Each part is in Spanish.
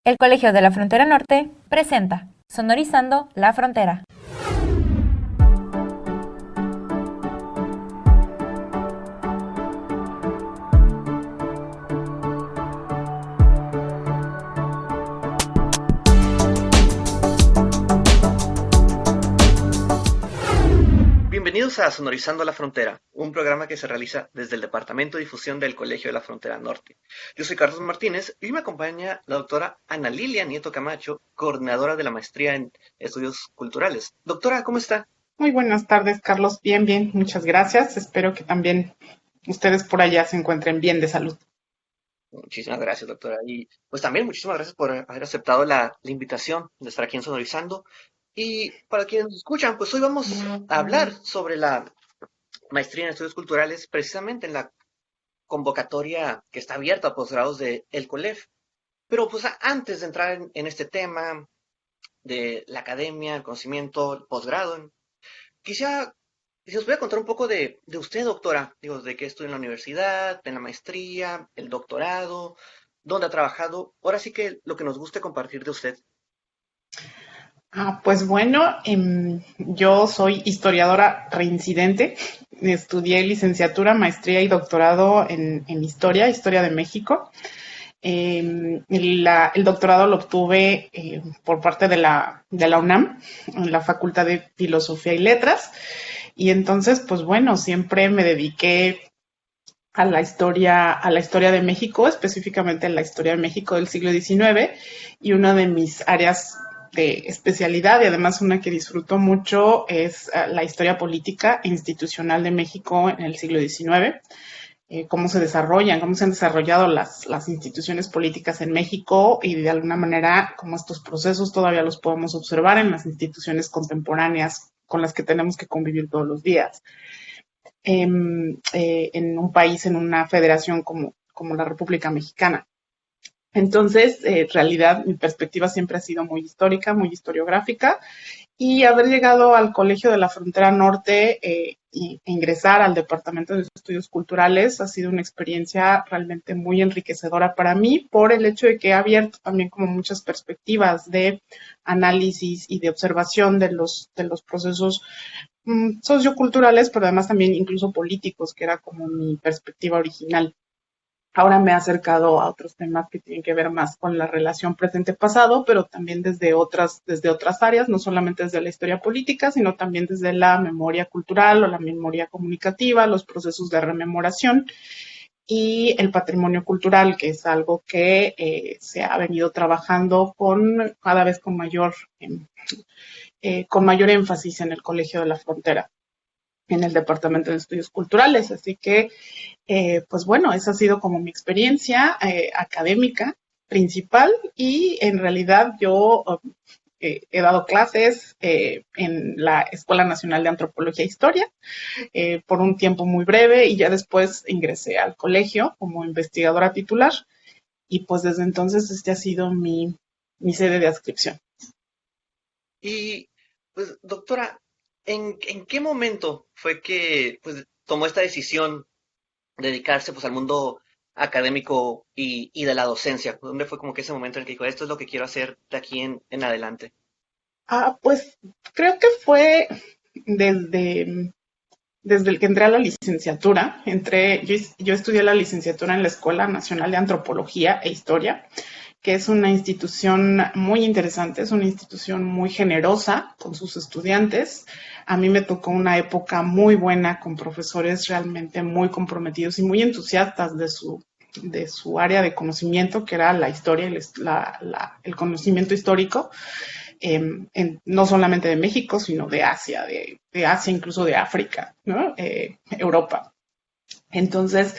El Colegio de la Frontera Norte presenta Sonorizando la Frontera. Bienvenidos a Sonorizando la Frontera, un programa que se realiza desde el Departamento de Difusión del Colegio de la Frontera Norte. Yo soy Carlos Martínez y me acompaña la doctora Ana Lilia Nieto Camacho, coordinadora de la maestría en Estudios Culturales. Doctora, ¿cómo está? Muy buenas tardes, Carlos. Bien, bien, muchas gracias. Espero que también ustedes por allá se encuentren bien de salud. Muchísimas gracias, doctora. Y pues también muchísimas gracias por haber aceptado la invitación de estar aquí en Sonorizando. Y para quienes nos escuchan, pues hoy vamos a hablar sobre la maestría en Estudios Culturales, precisamente en la convocatoria que está abierta a posgrados de el COLEF. Pero pues antes de entrar en este tema de la academia, el conocimiento, el posgrado, quisiera, si os voy a contar un poco de usted, doctora, digo, de qué estudió en la universidad, en la maestría, el doctorado, dónde ha trabajado, ahora sí que lo que nos guste compartir de usted. Pues bueno, yo soy historiadora reincidente. Estudié licenciatura, maestría y doctorado en historia de México. El doctorado lo obtuve por parte de la UNAM, en la Facultad de Filosofía y Letras. Y entonces, pues bueno, siempre me dediqué a la historia de México, específicamente a la historia de México del siglo XIX, y una de mis áreas de especialidad, y además una que disfruto mucho, es la historia política e institucional de México en el siglo XIX. Cómo se desarrollan, cómo se han desarrollado las instituciones políticas en México, y de alguna manera cómo estos procesos todavía los podemos observar en las instituciones contemporáneas con las que tenemos que convivir todos los días en un país, en una federación como la República Mexicana. Entonces, en realidad, mi perspectiva siempre ha sido muy histórica, muy historiográfica, y haber llegado al Colegio de la Frontera Norte e ingresar al Departamento de Estudios Culturales ha sido una experiencia realmente muy enriquecedora para mí, por el hecho de que ha abierto también como muchas perspectivas de análisis y de observación de los procesos socioculturales, pero además también incluso políticos, que era como mi perspectiva original. Ahora me he acercado a otros temas que tienen que ver más con la relación presente-pasado, pero también desde otras áreas, no solamente desde la historia política, sino también desde la memoria cultural o la memoria comunicativa, los procesos de rememoración y el patrimonio cultural, que es algo que se ha venido trabajando cada vez con mayor énfasis en el Colegio de la Frontera, en el Departamento de Estudios Culturales. Así que, pues bueno, esa ha sido como mi experiencia académica principal, y en realidad yo he dado clases en la Escuela Nacional de Antropología e Historia por un tiempo muy breve, y ya después ingresé al colegio como investigadora titular, y pues desde entonces este ha sido mi sede de adscripción. Y pues, doctora, ¿en qué momento fue que pues tomó esta decisión de dedicarse pues al mundo académico y de la docencia? ¿Dónde fue como que ese momento en el que dijo, esto es lo que quiero hacer de aquí en adelante? Pues creo que fue desde, desde el que entré a la licenciatura. Yo estudié la licenciatura en la Escuela Nacional de Antropología e Historia, que es una institución muy interesante, es una institución muy generosa con sus estudiantes. A mí me tocó una época muy buena con profesores realmente muy comprometidos y muy entusiastas de su área de conocimiento, que era la historia, el conocimiento histórico, no solamente de México, sino de Asia, de Asia, incluso de África, ¿no? Europa. Entonces,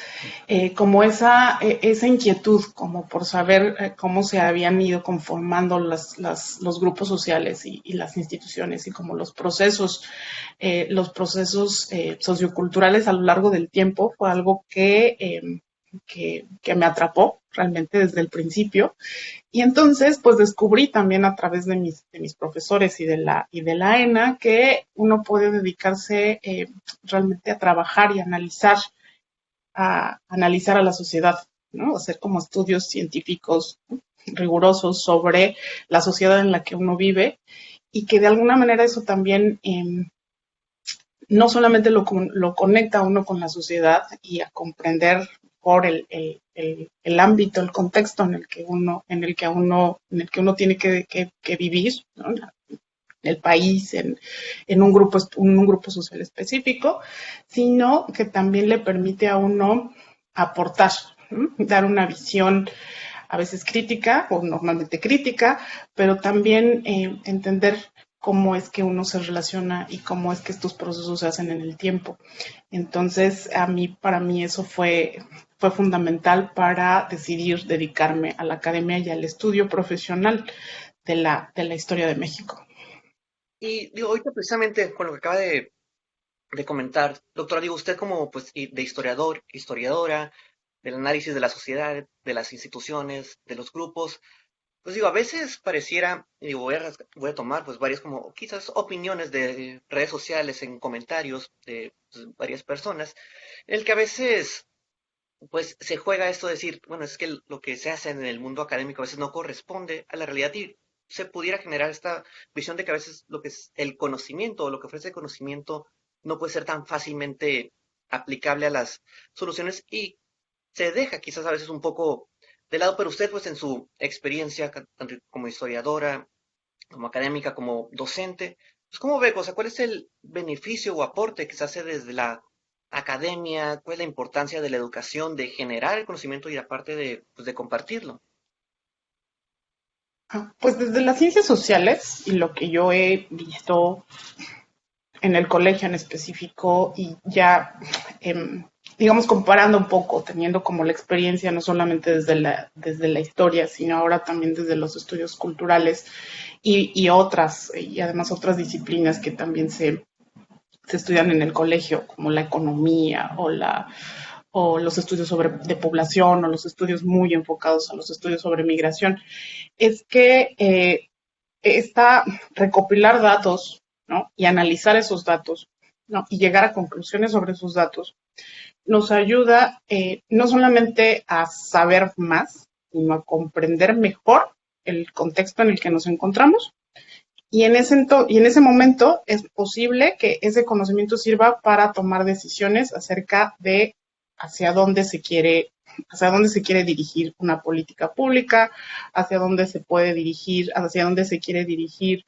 como esa inquietud, como por saber cómo se habían ido conformando los grupos sociales y las instituciones, y como los procesos socioculturales a lo largo del tiempo, fue algo que me atrapó realmente desde el principio. Y entonces, pues descubrí también a través de mis profesores y de la ENA, que uno puede dedicarse realmente a trabajar y analizar a la sociedad, ¿no? Hacer como estudios científicos rigurosos sobre la sociedad en la que uno vive y que de alguna manera eso también no solamente lo conecta a uno con la sociedad y a comprender por el ámbito, el contexto en el que uno tiene que vivir, ¿no? El país, en un grupo social específico, sino que también le permite a uno aportar, ¿no? Dar una visión a veces crítica o normalmente crítica, pero también entender cómo es que uno se relaciona y cómo es que estos procesos se hacen en el tiempo. Entonces, para mí eso fue fundamental para decidir dedicarme a la academia y al estudio profesional de la historia de México. Y digo, ahorita precisamente con lo que acaba de comentar, doctora, digo, usted como pues de historiador, historiadora, del análisis de la sociedad, de las instituciones, de los grupos, pues digo, a veces pareciera, y digo, voy a tomar pues varias como quizás opiniones de redes sociales en comentarios de pues, varias personas, en el que a veces pues se juega esto de decir, bueno, es que lo que se hace en el mundo académico a veces no corresponde a la realidad y se pudiera generar esta visión de que a veces lo que es el conocimiento o lo que ofrece el conocimiento no puede ser tan fácilmente aplicable a las soluciones y se deja quizás a veces un poco de lado, pero usted pues en su experiencia tanto como historiadora, como académica, como docente, pues ¿cómo ve? O sea, ¿cuál es el beneficio o aporte que se hace desde la academia? ¿Cuál es la importancia de la educación, de generar el conocimiento y aparte de, pues, de compartirlo? Pues desde las ciencias sociales y lo que yo he visto en el colegio en específico y ya, digamos, comparando un poco, teniendo como la experiencia no solamente desde la historia, sino ahora también desde los estudios culturales y además otras disciplinas que también se estudian en el colegio, como la economía o los estudios de población o los estudios muy enfocados a los estudios sobre migración, es que está recopilar datos, ¿no? Y analizar esos datos, ¿no? Y llegar a conclusiones sobre esos datos nos ayuda no solamente a saber más, sino a comprender mejor el contexto en el que nos encontramos. Y en ese momento es posible que ese conocimiento sirva para tomar decisiones acerca de hacia dónde se quiere, hacia dónde se quiere dirigir una política pública, hacia dónde se puede dirigir, hacia dónde se quiere dirigir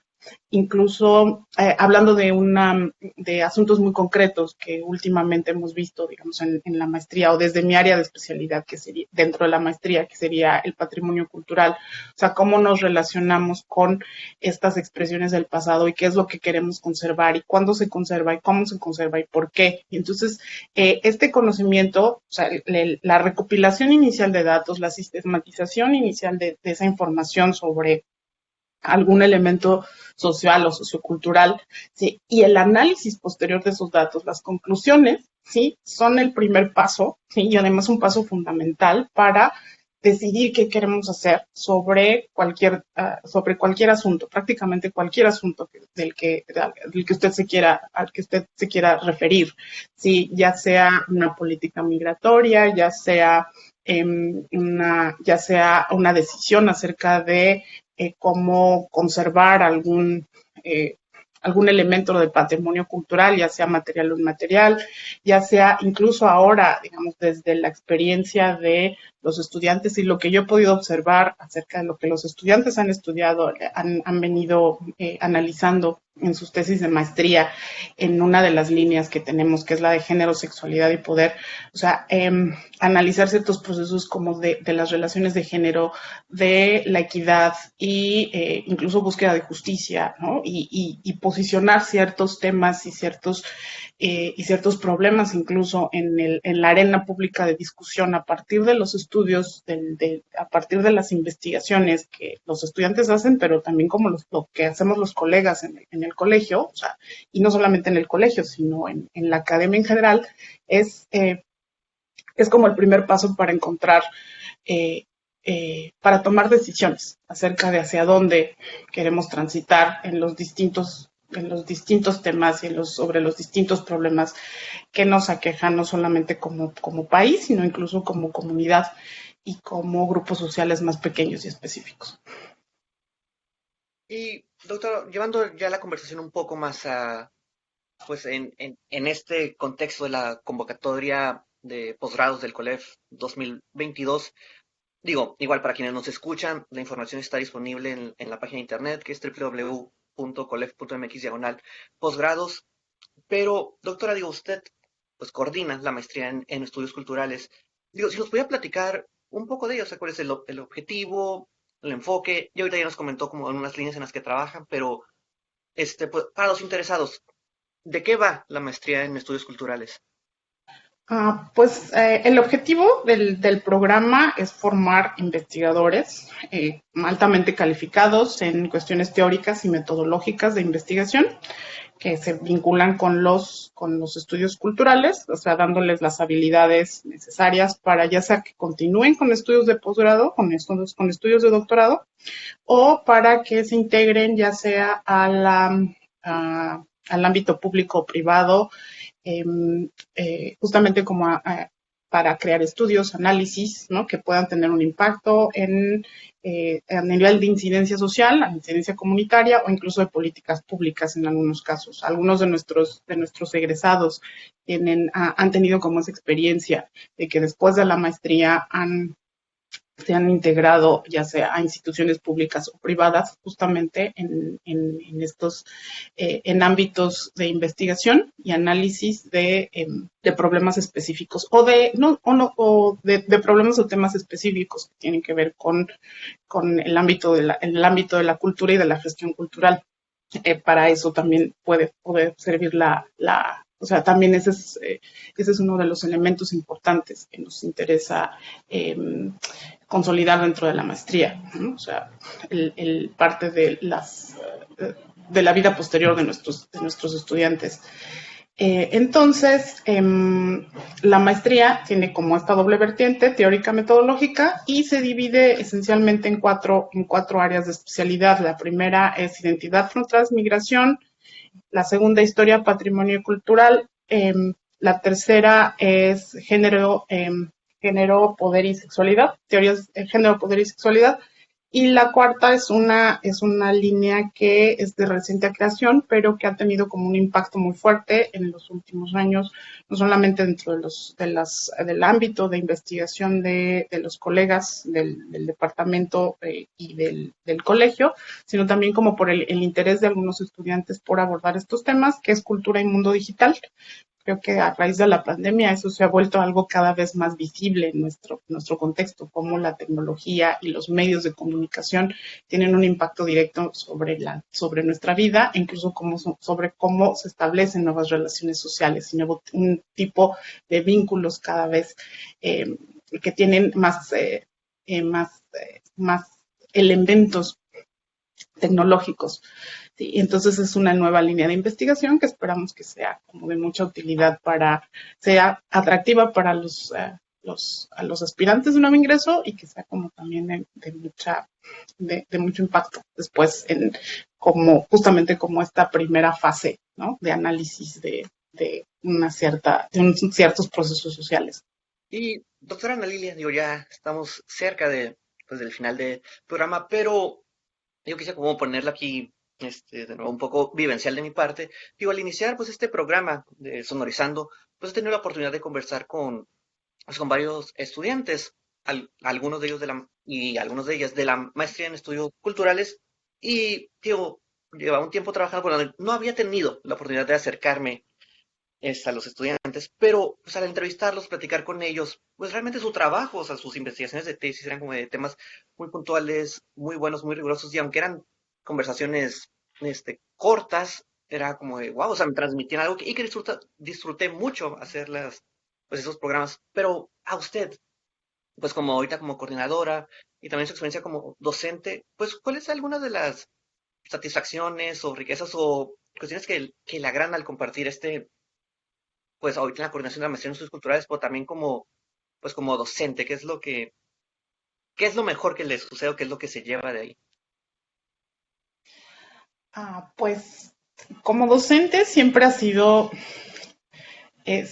incluso hablando de asuntos muy concretos que últimamente hemos visto, digamos, en la maestría o desde mi área de especialidad, que sería dentro de la maestría, que sería el patrimonio cultural, o sea, cómo nos relacionamos con estas expresiones del pasado y qué es lo que queremos conservar y cuándo se conserva y cómo se conserva y por qué. Y entonces, este conocimiento, o sea, la recopilación inicial de datos, la sistematización inicial de esa información sobre algún elemento social o sociocultural, ¿sí? Y el análisis posterior de esos datos, las conclusiones, ¿sí? Son el primer paso, ¿sí? Y además un paso fundamental para decidir qué queremos hacer sobre cualquier asunto, prácticamente cualquier asunto al que usted se quiera referir, ¿sí? Ya sea una política migratoria, ya sea una decisión acerca de cómo conservar algún elemento del patrimonio cultural, ya sea material o inmaterial, ya sea incluso ahora, digamos, desde la experiencia de los estudiantes y lo que yo he podido observar acerca de lo que los estudiantes han estudiado, han venido analizando en sus tesis de maestría en una de las líneas que tenemos, que es la de género, sexualidad y poder. O sea, analizar ciertos procesos como de las relaciones de género, de la equidad y incluso búsqueda de justicia, ¿no? Y posicionar ciertos temas y ciertos problemas incluso en la arena pública de discusión a partir de los estudios, a partir de las investigaciones que los estudiantes hacen, pero también como lo que hacemos los colegas en el colegio, o sea, y no solamente en el colegio, sino en la academia en general, es como el primer paso para encontrar, para tomar decisiones acerca de hacia dónde queremos transitar en los distintos temas y sobre los distintos problemas que nos aquejan no solamente como país, sino incluso como comunidad. y como grupos sociales más pequeños y específicos. Y, doctora, llevando ya la conversación un poco más a, pues en este contexto de la convocatoria de posgrados del COLEF 2022, digo, igual para quienes nos escuchan, la información está disponible en la página de internet que es www.colef.mx/posgrados. Pero, doctora, digo, usted pues coordina la maestría en estudios culturales. Digo, si nos pudiera platicar un poco de ello, o sea, cuál es el objetivo, el enfoque, y ahorita ya nos comentó como en unas líneas en las que trabajan, pero pues, para los interesados, ¿de qué va la maestría en estudios culturales? Pues el objetivo del programa es formar investigadores altamente calificados en cuestiones teóricas y metodológicas de investigación que se vinculan con los estudios culturales, o sea, dándoles las habilidades necesarias para ya sea que continúen con estudios de posgrado, con estudios de doctorado, o para que se integren ya sea al ámbito público o privado, justamente como para crear estudios, análisis, ¿no? Que puedan tener un impacto a nivel de incidencia social, a incidencia comunitaria o incluso de políticas públicas en algunos casos. Algunos de nuestros egresados han tenido como esa experiencia de que después de la maestría se han integrado ya sea a instituciones públicas o privadas justamente en ámbitos de investigación y análisis de problemas específicos de problemas o temas específicos que tienen que ver con el ámbito de la cultura y de la gestión cultural. Para eso también puede servir o sea, también ese es uno de los elementos importantes que nos interesa consolidar dentro de la maestría, ¿no? O sea, parte de la vida posterior de nuestros estudiantes. Entonces, la maestría tiene como esta doble vertiente, teórica metodológica, y se divide esencialmente en cuatro áreas de especialidad. La primera es identidad, fronteras, migración. La segunda, historia, patrimonio y cultural. La tercera es género, poder y sexualidad, teorías de género, poder y sexualidad. Y la cuarta es una línea que es de reciente creación, pero que ha tenido como un impacto muy fuerte en los últimos años, no solamente dentro del ámbito de investigación de los colegas del departamento y del colegio, sino también como por el interés de algunos estudiantes por abordar estos temas, que es cultura y mundo digital. Creo que a raíz de la pandemia eso se ha vuelto algo cada vez más visible en nuestro contexto, cómo la tecnología y los medios de comunicación tienen un impacto directo sobre nuestra vida, e incluso sobre cómo se establecen nuevas relaciones sociales y un tipo de vínculos cada vez que tienen más elementos tecnológicos. Sí, entonces es una nueva línea de investigación que esperamos que sea como de mucha utilidad sea atractiva para los aspirantes de nuevo ingreso y que sea como también de mucho impacto después justamente como esta primera fase, ¿no? De análisis de ciertos procesos sociales. Y, doctora Ana Lilia, digo, ya estamos cerca pues, del final del programa, pero yo quise como ponerlo aquí, de nuevo, un poco vivencial de mi parte. Digo, al iniciar pues este programa de Sonorizando, pues he tenido la oportunidad de conversar con varios estudiantes, algunos de ellos y algunos de ellas de la maestría en estudios culturales, y digo, llevaba un tiempo trabajando, pero no había tenido la oportunidad de acercarme a los estudiantes, pero pues al entrevistarlos, platicar con ellos, pues realmente su trabajo, o sea, sus investigaciones de tesis eran como de temas muy puntuales, muy buenos, muy rigurosos, y aunque eran conversaciones cortas, era como de wow, o sea, me transmitían algo y que disfruté mucho hacerlas, pues esos programas. Pero a usted, pues como ahorita como coordinadora y también su experiencia como docente, pues ¿cuál es alguna de las satisfacciones o riquezas o cuestiones que le agradan al compartir pues ahorita en la coordinación de la maestría en estudios culturales, pero también pues como docente, qué es lo mejor que le sucede o qué es lo que se lleva de ahí? Pues como docente siempre he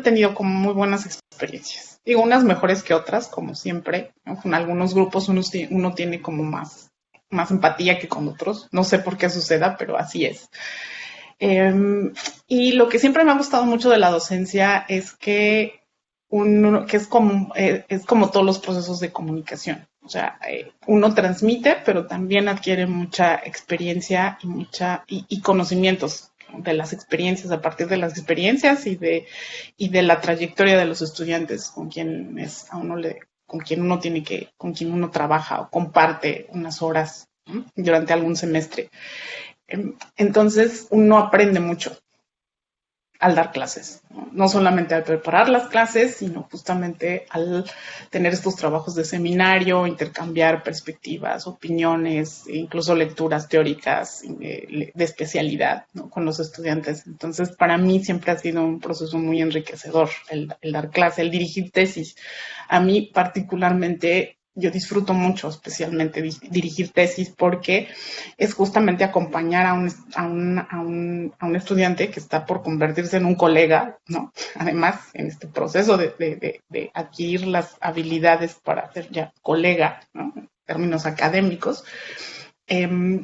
tenido como muy buenas experiencias. Digo, unas mejores que otras, como siempre, ¿no? Con algunos grupos uno tiene como más empatía que con otros. No sé por qué suceda, pero así es. Y lo que siempre me ha gustado mucho de la docencia es que que es como todos los procesos de comunicación. O sea, uno transmite, pero también adquiere mucha experiencia y conocimientos de las experiencias, a partir de las experiencias y de la trayectoria de los estudiantes con quien uno trabaja o comparte unas horas, ¿no? Durante algún semestre. Entonces uno aprende mucho al dar clases, ¿no? No solamente al preparar las clases, sino justamente al tener estos trabajos de seminario, intercambiar perspectivas, opiniones, incluso lecturas teóricas de especialidad, ¿no? Con los estudiantes. Entonces, para mí siempre ha sido un proceso muy enriquecedor el dar clase, el dirigir tesis. A mí particularmente yo disfruto mucho, especialmente dirigir tesis, porque es justamente acompañar a un estudiante que está por convertirse en un colega, ¿no? Además, en este proceso de adquirir las habilidades para ser ya colega, ¿no? En términos académicos,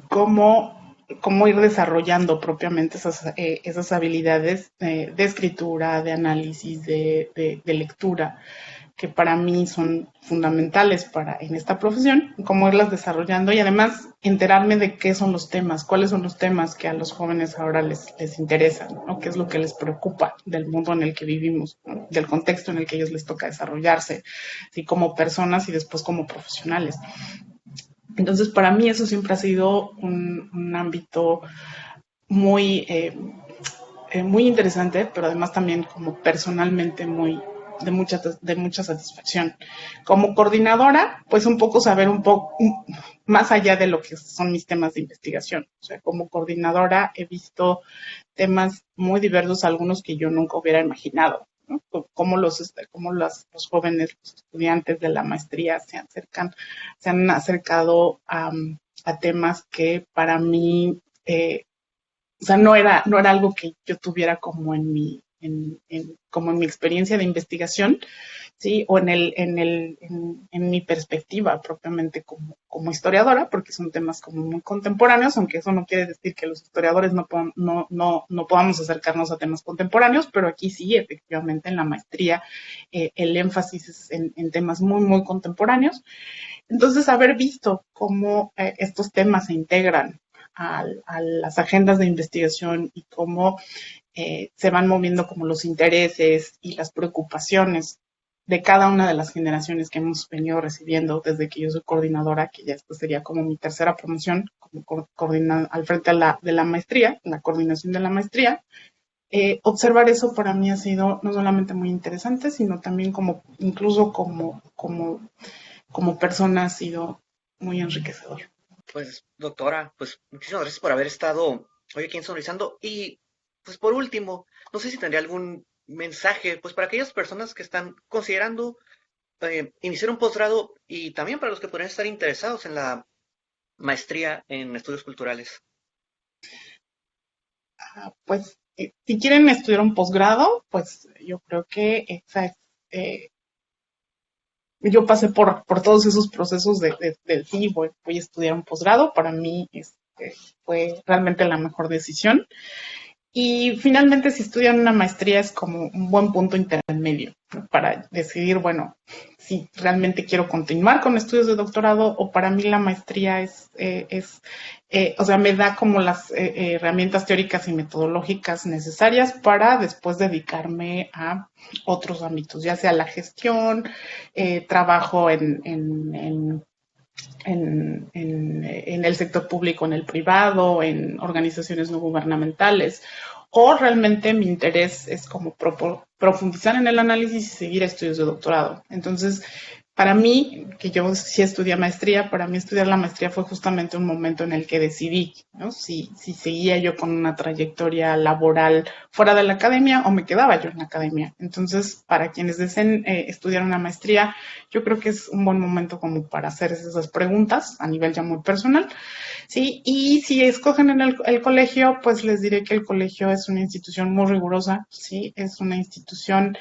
cómo ir desarrollando propiamente esas habilidades de escritura, de análisis, de lectura, que para mí son fundamentales en esta profesión, cómo irlas desarrollando y además enterarme de qué son los temas, cuáles son los temas que a los jóvenes ahora les interesan, ¿no? Qué es lo que les preocupa del mundo en el que vivimos, ¿no? Del contexto en el que ellos les toca desarrollarse, ¿sí? Como personas y después como profesionales. Entonces, para mí eso siempre ha sido un ámbito muy, muy interesante, pero además también como personalmente de mucha satisfacción. Como coordinadora, pues un poco saber un poco más allá de lo que son mis temas de investigación. O sea, como coordinadora he visto temas muy diversos, algunos que yo nunca hubiera imaginado, ¿no? Cómo los jóvenes, los estudiantes de la maestría se han acercado a temas que para mí, o sea, no era algo que yo tuviera como como en mi experiencia de investigación, ¿sí? O en mi perspectiva propiamente como historiadora, porque son temas como muy contemporáneos, aunque eso no quiere decir que los historiadores no podamos acercarnos a temas contemporáneos, pero aquí sí, efectivamente, en la maestría el énfasis es en temas muy, muy contemporáneos. Entonces, haber visto cómo estos temas se integran a las agendas de investigación y cómo se van moviendo como los intereses y las preocupaciones de cada una de las generaciones que hemos venido recibiendo desde que yo soy coordinadora, que ya esto sería como mi tercera promoción, como al frente de la maestría, la coordinación de la maestría. Observar eso para mí ha sido no solamente muy interesante, sino también incluso como persona ha sido muy enriquecedor. Pues, doctora, pues muchísimas gracias por haber estado hoy aquí en Sonorizando. Y, pues, por último, no sé si tendría algún mensaje, pues, para aquellas personas que están considerando iniciar un posgrado y también para los que podrían estar interesados en la maestría en estudios culturales. Pues, si quieren estudiar un posgrado, pues yo creo que yo pasé por todos esos procesos de sí, voy a estudiar un posgrado. Para mí fue realmente la mejor decisión. Y finalmente, si estudian una maestría, es como un buen punto intermedio, ¿no? Para decidir, bueno, si realmente quiero continuar con estudios de doctorado o para mí la maestría o sea, me da como las herramientas teóricas y metodológicas necesarias para después dedicarme a otros ámbitos, ya sea la gestión, trabajo en el sector público, en el privado, en organizaciones no gubernamentales, o realmente mi interés es como profundizar en el análisis y seguir estudios de doctorado. Entonces, para mí, que yo sí estudié maestría, para mí estudiar la maestría fue justamente un momento en el que decidí, ¿no? Si seguía yo con una trayectoria laboral fuera de la academia o me quedaba yo en la academia. Entonces, para quienes deseen estudiar una maestría, yo creo que es un buen momento como para hacer esas preguntas a nivel ya muy personal, ¿sí? Y si escogen en el colegio, pues les diré que el colegio es una institución muy rigurosa, ¿sí? Es una institución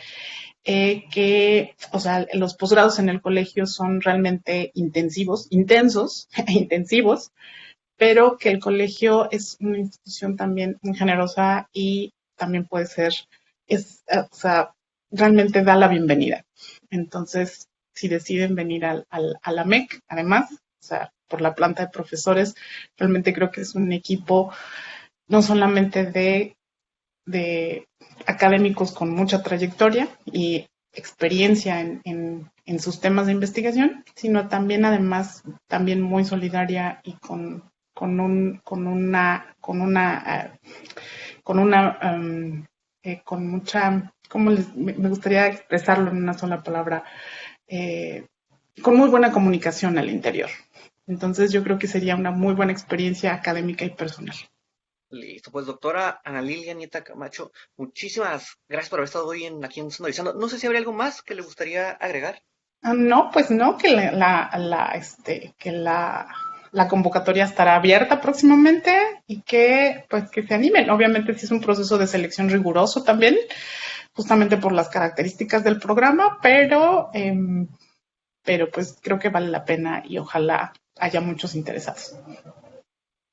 que, o sea, los posgrados en el colegio son realmente intensos e intensivos, pero que el colegio es una institución también muy generosa y también puede ser, o sea, realmente da la bienvenida. Entonces, si deciden venir a la MEC, además, o sea, por la planta de profesores, realmente creo que es un equipo no solamente de académicos con mucha trayectoria y experiencia en sus temas de investigación, sino también además también muy solidaria y con mucha, me gustaría expresarlo en una sola palabra, eh, con muy buena comunicación al interior. Entonces yo creo que sería una muy buena experiencia académica y personal. Listo, pues doctora Ana Lilia Nieta Camacho, muchísimas gracias por haber estado hoy aquí en Sonorizando. No sé si habría algo más que le gustaría agregar. No, pues no, que la convocatoria estará abierta próximamente y que pues que se animen. Obviamente sí es un proceso de selección riguroso también, justamente por las características del programa, pero pues creo que vale la pena y ojalá haya muchos interesados.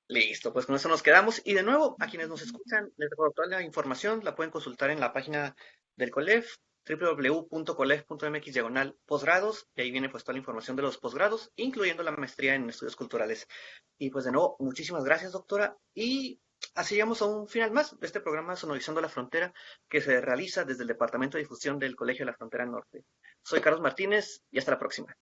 Listo, pues con eso nos quedamos. Y de nuevo, a quienes nos escuchan, les recuerdo toda la información la pueden consultar en la página del COLEF, www.colef.mx/posgrados, y ahí viene pues toda la información de los posgrados, incluyendo la maestría en estudios culturales. Y pues de nuevo, muchísimas gracias, doctora. Y así llegamos a un final más de este programa Sonorizando la Frontera, que se realiza desde el Departamento de Difusión del Colegio de la Frontera Norte. Soy Carlos Martínez y hasta la próxima.